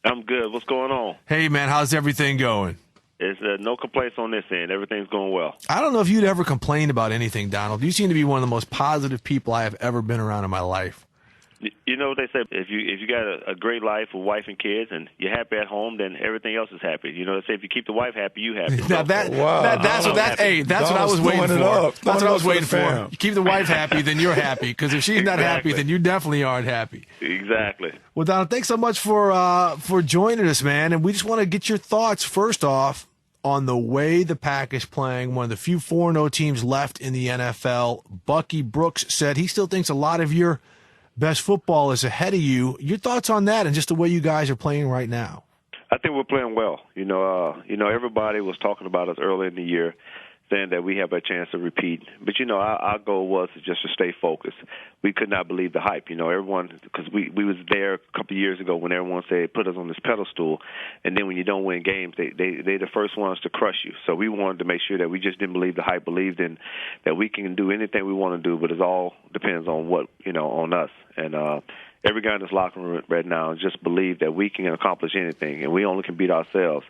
I'm good. What's going on? Hey, man, how's everything going? It's no complaints on this end. Everything's going well. I don't know if you'd ever complain about anything, Donald. You seem to be one of the most positive people I have ever been around in my life. You know what they say? If you got a great life with wife and kids, and you're happy at home, then everything else is happy. You know, they say if you keep the wife happy, you happy. Now that's what I was waiting for. That's what I was waiting for. You keep the wife happy, then you're happy. Because if she's not happy, then you definitely aren't happy. Exactly. Well, Donald, thanks so much for joining us, man. And we just want to get your thoughts first off on the way the Pack is playing. One of the few 4-0 teams left in the NFL. Bucky Brooks said he still thinks a lot of your best football is ahead of you. Your thoughts on that and just the way you guys are playing right now? I think we're playing well. Everybody was talking about us early in the year, saying that we have a chance to repeat. But, our goal was just to stay focused. We could not believe the hype. Everyone, because we was there a couple of years ago when everyone said put us on this pedestal, and then when you don't win games, they're the first ones to crush you. So we wanted to make sure that we just didn't believe the hype, believed in that we can do anything we want to do, but it all depends on what, on us. And every guy in this locker room right now just believe that we can accomplish anything, and we only can beat ourselves.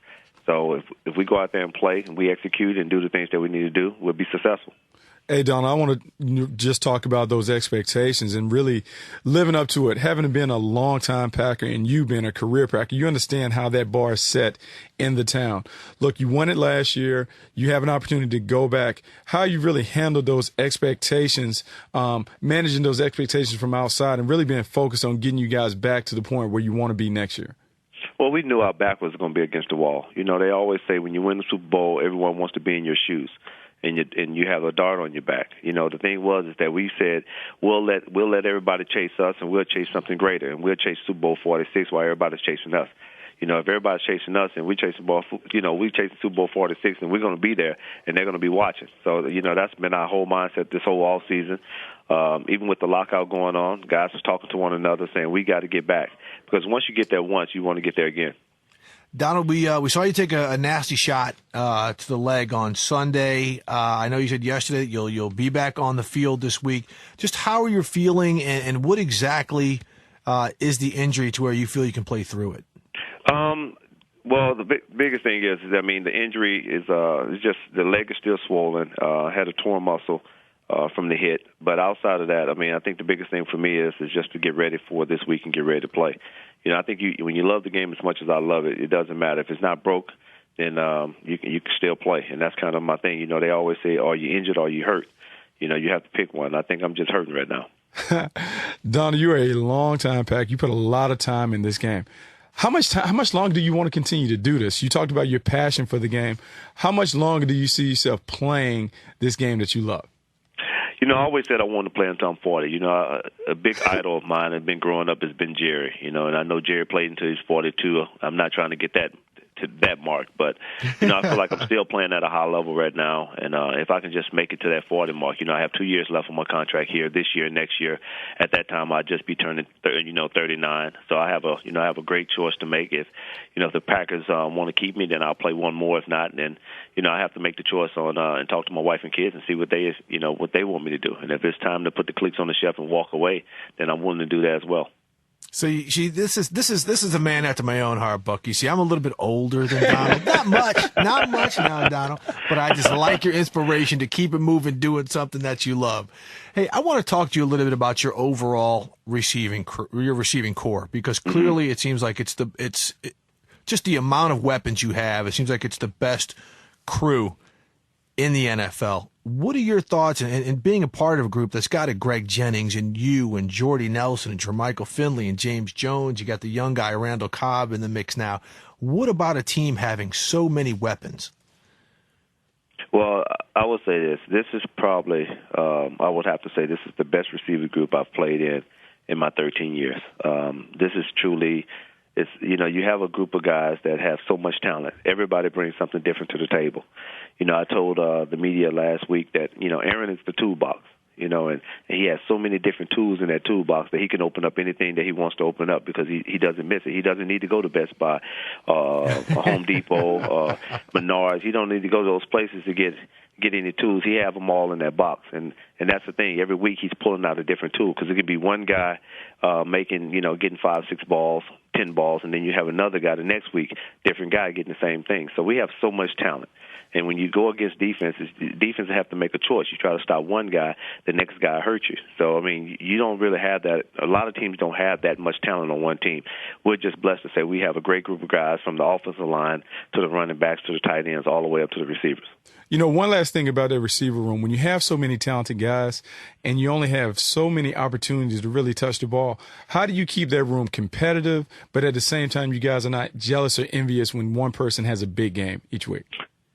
So if we go out there and play and we execute and do the things that we need to do, we'll be successful. Hey, Don, I want to just talk about those expectations and really living up to it. Having been a longtime Packer and you being a career Packer, you understand how that bar is set in the town. Look, you won it last year. You have an opportunity to go back. How you really handle those expectations, managing those expectations from outside and really being focused on getting you guys back to the point where you want to be next year. Well, we knew our back was going to be against the wall. They always say when you win the Super Bowl, everyone wants to be in your shoes, and you have a dart on your back. The thing is that we said we'll let everybody chase us, and we'll chase something greater, and we'll chase Super Bowl 46 while everybody's chasing us. If everybody's chasing us and we chasing we chasing Super Bowl 46, and we're going to be there, and they're going to be watching. So that's been our whole mindset this whole all season. Even with the lockout going on, guys was talking to one another saying we got to get back, because once you get there once, you want to get there again. Donald, we saw you take a nasty shot to the leg on Sunday. I know you said yesterday that you'll be back on the field this week. Just how are you feeling, and what exactly is the injury to where you feel you can play through it? Well, the biggest thing is the injury is just the leg is still swollen. Had a torn muscle from the hit, but outside of that, I think the biggest thing for me is just to get ready for this week and get ready to play. I think when you love the game as much as I love it, it doesn't matter if it's not broke, then you can still play, and that's kind of my thing. They always say, "Are you injured? Or are you hurt?" You have to pick one. I think I'm just hurting right now. Don, you're a long-time Pack. You put a lot of time in this game. How much longer do you want to continue to do this? You talked about your passion for the game. How much longer do you see yourself playing this game that you love? I always said I wanted to play until I'm 40. A big idol of mine has been growing up has been Jerry. And I know Jerry played until he's 42. I'm not trying to get that to that mark, but I feel like I'm still playing at a high level right now. And if I can just make it to that 40 mark, I have 2 years left on my contract here this year, next year. At that time, I'd just be turning 39. So I have a great choice to make. If the Packers want to keep me, then I'll play one more. If not, then I have to make the choice on and talk to my wife and kids and see what they want me to do. And if it's time to put the cleats on the shelf and walk away, then I'm willing to do that as well. So this is a man after my own heart, Buck. You see, I'm a little bit older than Donald. Not much now, Donald. But I just like your inspiration to keep it moving, doing something that you love. Hey, I want to talk to you a little bit about your overall receiving core, because clearly it seems like it's just the amount of weapons you have. It seems like it's the best crew in the NFL. What are your thoughts in being a part of a group that's got a Greg Jennings and you and Jordy Nelson and Jermichael Finley and James Jones? You got the young guy Randall Cobb in the mix now. What about a team having so many weapons? Well, I would say this. This is probably, I would have to say this is the best receiver group I've played in my 13 years. This is truly, you have a group of guys that have so much talent. Everybody brings something different to the table. I told the media last week that, Aaron is the toolbox, and he has so many different tools in that toolbox that he can open up anything that he wants to open up because he doesn't miss it. He doesn't need to go to Best Buy, Home Depot, Menards. He don't need to go to those places to get any tools. He have them all in that box, and that's the thing. Every week he's pulling out a different tool because it could be one guy getting 5-6 balls, 10 balls, and then you have another guy the next week, different guy getting the same thing. So we have so much talent. And when you go against defenses have to make a choice. You try to stop one guy, the next guy hurts you. So, I mean, you don't really have that. A lot of teams don't have that much talent on one team. We're just blessed to say we have a great group of guys from the offensive line to the running backs to the tight ends all the way up to the receivers. You know, one last thing about that receiver room, when you have so many talented guys and you only have so many opportunities to really touch the ball, how do you keep that room competitive, but at the same time you guys are not jealous or envious when one person has a big game each week?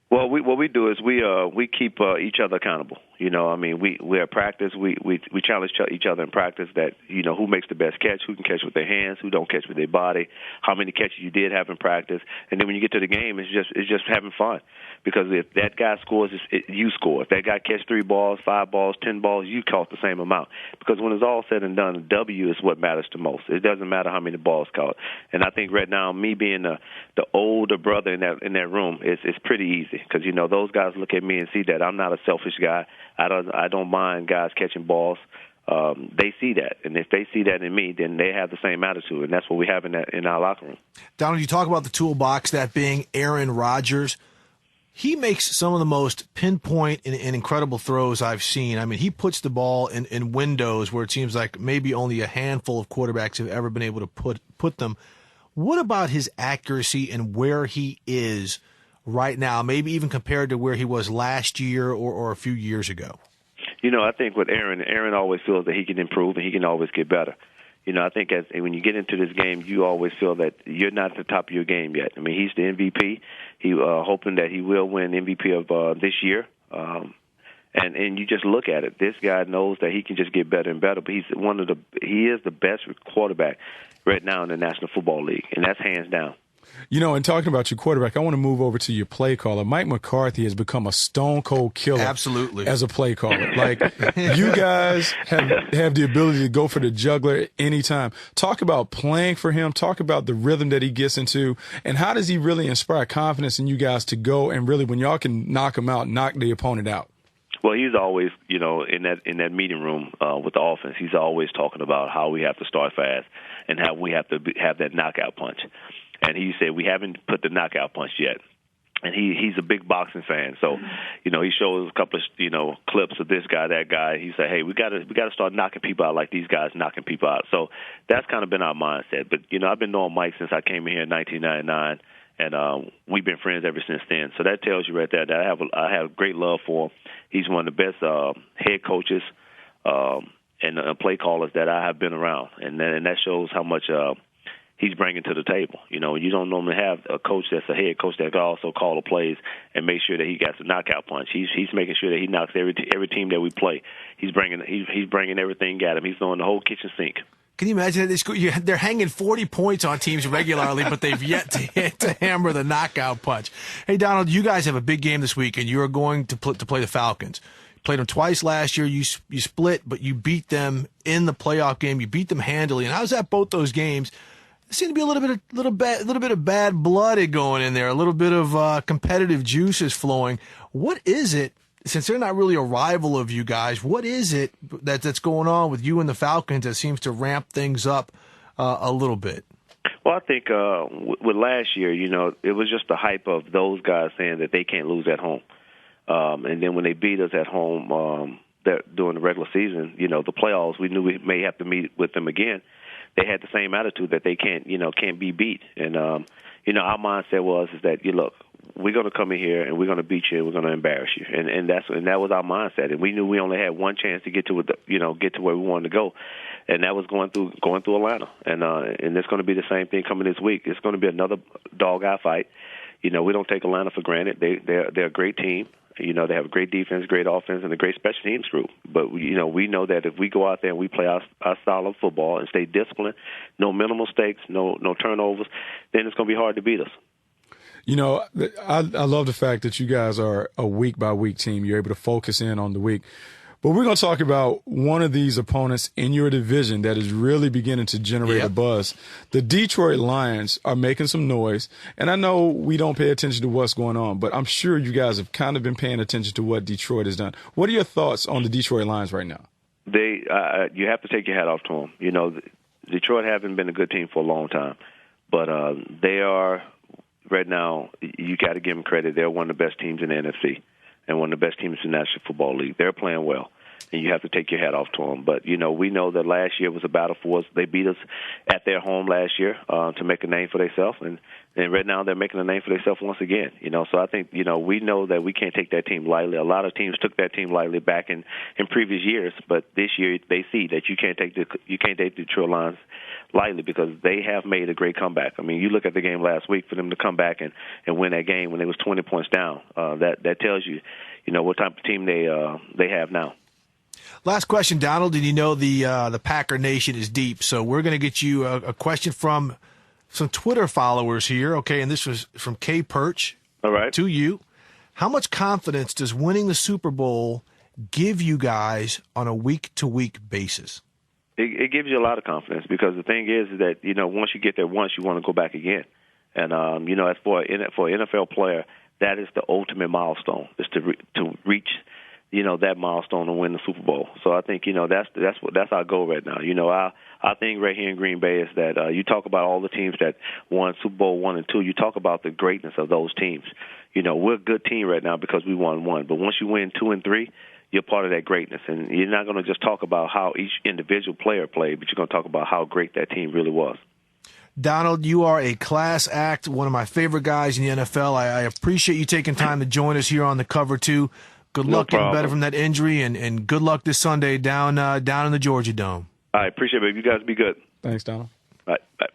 Well, what we do is we keep each other accountable. You know, I mean, we at practice, we challenge each other in practice that, you know, who makes the best catch, who can catch with their hands, who don't catch with their body, how many catches you did have in practice. And then when you get to the game, it's just having fun. Because if that guy scores, you score. If that guy catches 3 balls, 5 balls, 10 balls, you caught the same amount. Because when it's all said and done, a W is what matters the most. It doesn't matter how many balls caught. And I think right now, me being the older brother in that room, it's pretty easy. Because, you know, those guys look at me and see that I'm not a selfish guy. I don't mind guys catching balls. They see that, and if they see that in me, then they have the same attitude, and that's what we have in our locker room. Donald, you talk about the toolbox, that being Aaron Rodgers. He makes some of the most pinpoint and incredible throws I've seen. I mean, he puts the ball in windows where it seems like maybe only a handful of quarterbacks have ever been able to put them. What about his accuracy and where he is right now, maybe even compared to where he was last year or a few years ago? You know, I think with Aaron always feels that he can improve and he can always get better. You know, I think when you get into this game, you always feel that you're not at the top of your game yet. I mean, he's the MVP. He hoping that he will win MVP of this year. And you just look at it. This guy knows that he can just get better and better. But he is the best quarterback right now in the National Football League, and that's hands down. You know, and talking about your quarterback, I want to move over to your play caller. Mike McCarthy has become a stone-cold killer. Absolutely. As a play caller. Like, you guys have the ability to go for the juggler anytime. Talk about playing for him. Talk about the rhythm that he gets into. And how does he really inspire confidence in you guys to go and really, when y'all can knock him out, knock the opponent out? Well, he's always, you know, in that meeting room with the offense, he's always talking about how we have to start fast and how we have to have that knockout punch. And he said, we haven't put the knockout punch yet. And he's a big boxing fan. So, you know, he shows a couple of, you know, clips of this guy, that guy. He said, hey, we got to start knocking people out like these guys knocking people out. So that's kind of been our mindset. But, you know, I've been knowing Mike since I came in here in 1999, and we've been friends ever since then. So that tells you right there that I have great love for him. He's one of the best head coaches and play callers that I have been around. And that shows how much he's bringing to the table. You know, you don't normally have a coach that's a head coach that can also call the plays and make sure that he gets the knockout punch. He's making sure that he knocks every team that we play. He's bringing everything at him. He's throwing the whole kitchen sink. Can you imagine that they're hanging 40 points on teams regularly, but they've yet to hammer the knockout punch? Hey, Donald, you guys have a big game this week, and you are going to play the Falcons. Played them twice last year. You split, but you beat them in the playoff game. You beat them handily. And I was at both those games. There seemed to be a little bit of bad blood going in there, a little bit of competitive juices flowing. What is it, since they're not really a rival of you guys, what is it that's going on with you and the Falcons that seems to ramp things up a little bit? Well, I think with last year, you know, it was just the hype of those guys saying that they can't lose at home. And then when they beat us at home during the regular season, you know, the playoffs, we knew we may have to meet with them again. They had the same attitude that they can't be beat. And, you know, our mindset was that, look, we're going to come in here and we're going to beat you and we're going to embarrass you. And that was our mindset. And we knew we only had one chance to get to where we wanted to go. And that was going through Atlanta. And it's going to be the same thing coming this week. It's going to be another dog-eye fight. You know, we don't take Atlanta for granted. They're a great team. You know, they have a great defense, great offense, and a great special teams group. But, you know, we know that if we go out there and we play our style of football and stay disciplined, no minimal mistakes, no turnovers, then it's going to be hard to beat us. You know, I love the fact that you guys are a week-by-week team. You're able to focus in on the week. But we're going to talk about one of these opponents in your division that is really beginning to generate a buzz. The Detroit Lions are making some noise. And I know we don't pay attention to what's going on, but I'm sure you guys have kind of been paying attention to what Detroit has done. What are your thoughts on the Detroit Lions right now? You have to take your hat off to them. You know, Detroit haven't been a good team for a long time. but they are right now. You got to give them credit. They're one of the best teams in the NFC and one of the best teams in the National Football League. They're playing well, and you have to take your hat off to them. But, you know, we know that last year was a battle for us. They beat us at their home last year to make a name for themselves, and right now they're making a name for themselves once again. You know, so I think, you know, we know that we can't take that team lightly. A lot of teams took that team lightly back in previous years, but this year they see that you can't take the Detroit Lions lightly because they have made a great comeback. I mean, you look at the game last week for them to come back and win that game when they was 20 points down. That tells you, you know, what type of team they have now. Last question, Donald. Did you know the Packer Nation is deep? So we're going to get you a question from some Twitter followers here. Okay, and this was from K Perch. All right. To you. How much confidence does winning the Super Bowl give you guys on a week-to-week basis? It gives you a lot of confidence because the thing is that, you know, once you get there once, you want to go back again. And, you know, as for an NFL player, that is the ultimate milestone, is to reach, you know, that milestone and win the Super Bowl. So I think, you know, that's our goal right now. You know, our thing right here in Green Bay is that you talk about all the teams that won Super Bowl 1 and 2. You talk about the greatness of those teams. You know, we're a good team right now because we won 1. But once you win 2 and 3, you're part of that greatness. And you're not going to just talk about how each individual player played, but you're going to talk about how great that team really was. Donald, you are a class act, one of my favorite guys in the NFL. I appreciate you taking time to join us here on The Cover 2. Good luck getting better from that injury, and good luck this Sunday down in the Georgia Dome. I appreciate it, baby. You guys be good. Thanks, Donald. All right, bye.